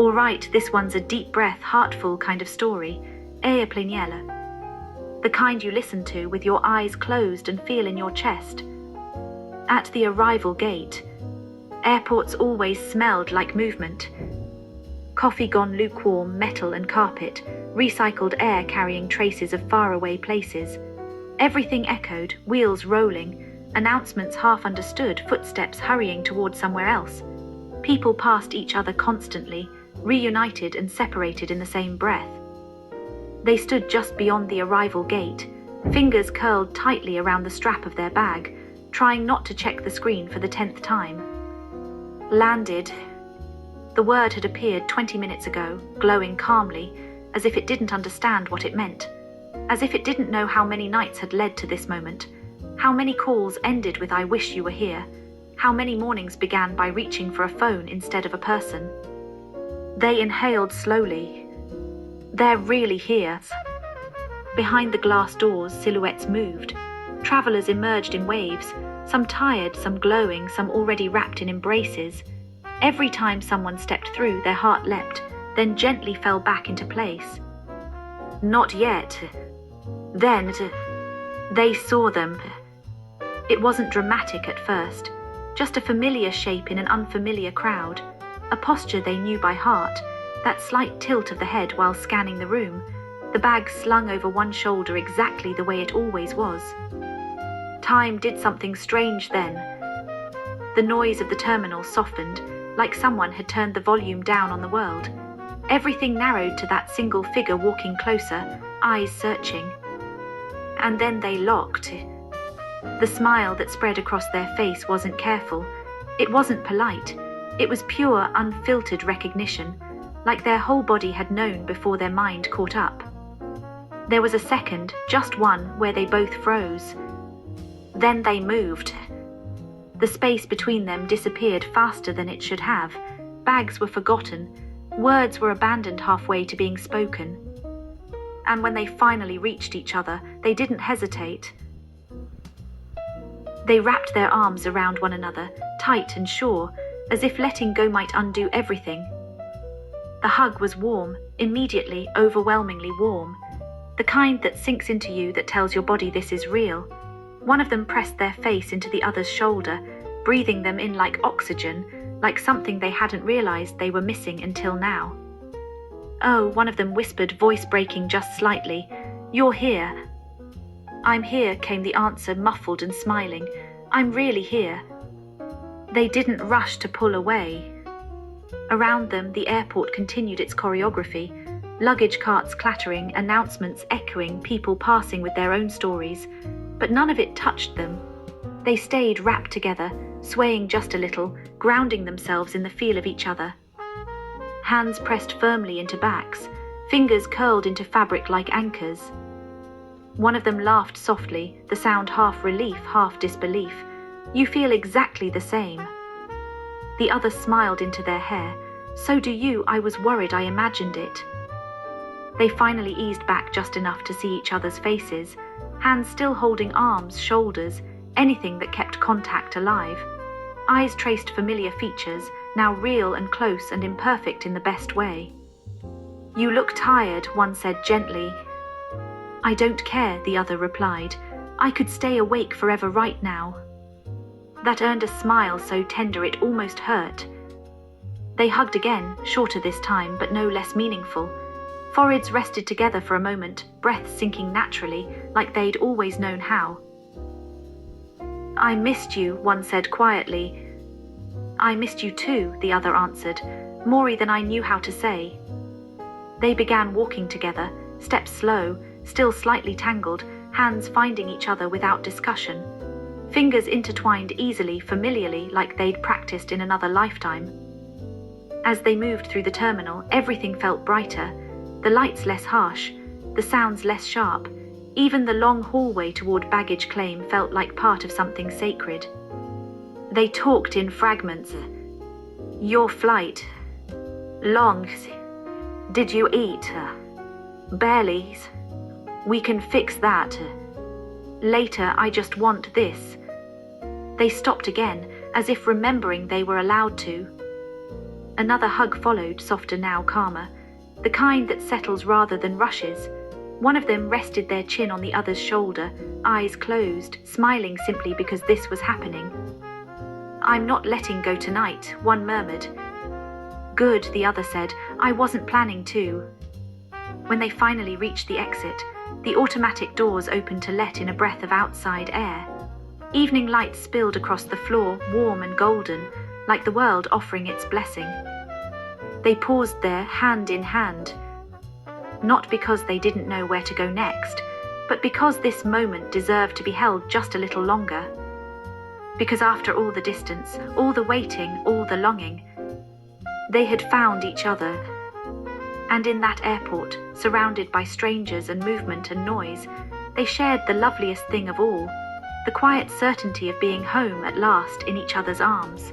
All right, this one's a deep breath, heartful kind of story. A pleniela. The kind you listen to with your eyes closed and feel in your chest. At the arrival gate, airports always smelled like movement. Coffee gone lukewarm, metal and carpet, recycled air carrying traces of faraway places. Everything echoed, wheels rolling, announcements half understood, footsteps hurrying toward somewhere else. People passed each other constantly, reunited and separated in the same breath. They stood just beyond the arrival gate, fingers curled tightly around the strap of their bag, trying not to check the screen for the 10th time. Landed. The word had appeared 20 minutes ago, glowing calmly, as if it didn't understand what it meant, as if it didn't know how many nights had led to this moment, how many calls ended with "I wish you were here," how many mornings began by reaching for a phone instead of a person. They inhaled slowly. They're really here. Behind the glass doors, silhouettes moved. Travelers emerged in waves, some tired, some glowing, some already wrapped in embraces. Every time someone stepped through, their heart leapt, then gently fell back into place. Not yet. Then, they saw them. It wasn't dramatic at first, just a familiar shape in an unfamiliar crowd, a posture they knew by heart, that slight tilt of the head while scanning the room, the bag slung over one shoulder exactly the way it always was. Time did something strange then. The noise of the terminal softened, like someone had turned the volume down on the world. Everything narrowed to that single figure walking closer, eyes searching. And then they locked. The smile that spread across their face wasn't careful. It wasn't polite. It was pure, unfiltered recognition, like their whole body had known before their mind caught up. There was a second, just one, where they both froze. Then they moved. The space between them disappeared faster than it should have. Bags were forgotten. Words were abandoned halfway to being spoken. And when they finally reached each other, they didn't hesitate. They wrapped their arms around one another, tight and sure, as if letting go might undo everything. The hug was warm, immediately, overwhelmingly warm. The kind that sinks into you, that tells your body this is real. One of them pressed their face into the other's shoulder, breathing them in like oxygen, like something they hadn't realized they were missing until now. Oh, one of them whispered, voice breaking just slightly, "You're here." "I'm here," came the answer, muffled and smiling. "I'm really here." They didn't rush to pull away. Around them, the airport continued its choreography, luggage carts clattering, announcements echoing, people passing with their own stories, but none of it touched them. They stayed wrapped together, swaying just a little, grounding themselves in the feel of each other. Hands pressed firmly into backs, fingers curled into fabric like anchors. One of them laughed softly, the sound half relief, half disbelief. "You feel exactly the same." The other smiled into their hair. "So do you. I was worried. I imagined it." They finally eased back just enough to see each other's faces, hands still holding arms, shoulders, anything that kept contact alive. Eyes traced familiar features, now real and close and imperfect in the best way. "You look tired," one said gently. "I don't care," the other replied. "I could stay awake forever right now." That earned a smile so tender it almost hurt. They hugged again, shorter this time, but no less meaningful. Foreheads rested together for a moment, breaths sinking naturally, like they'd always known how. "I missed you," one said quietly. "I missed you too," the other answered, more than I knew how to say. They began walking together, steps slow, still slightly tangled, hands finding each other without discussion. Fingers intertwined easily, familiarly, like they'd practiced in another lifetime. As they moved through the terminal, everything felt brighter, the lights less harsh, the sounds less sharp. Even the long hallway toward baggage claim felt like part of something sacred. They talked in fragments. "Your flight. Long. Did you eat? Barely. We can fix that. Later, I just want this." They stopped again, as if remembering they were allowed to. Another hug followed, softer now, calmer, the kind that settles rather than rushes. One of them rested their chin on the other's shoulder, eyes closed, smiling simply because this was happening. "I'm not letting go tonight," one murmured. "Good," the other said. "I wasn't planning to." When they finally reached the exit, the automatic doors opened to let in a breath of outside air. Evening light spilled across the floor, warm and golden, like the world offering its blessing. They paused there, hand in hand, not because they didn't know where to go next, but because this moment deserved to be held just a little longer. Because after all the distance, all the waiting, all the longing, they had found each other. And in that airport, surrounded by strangers and movement and noise, they shared the loveliest thing of all, the quiet certainty of being home at last in each other's arms.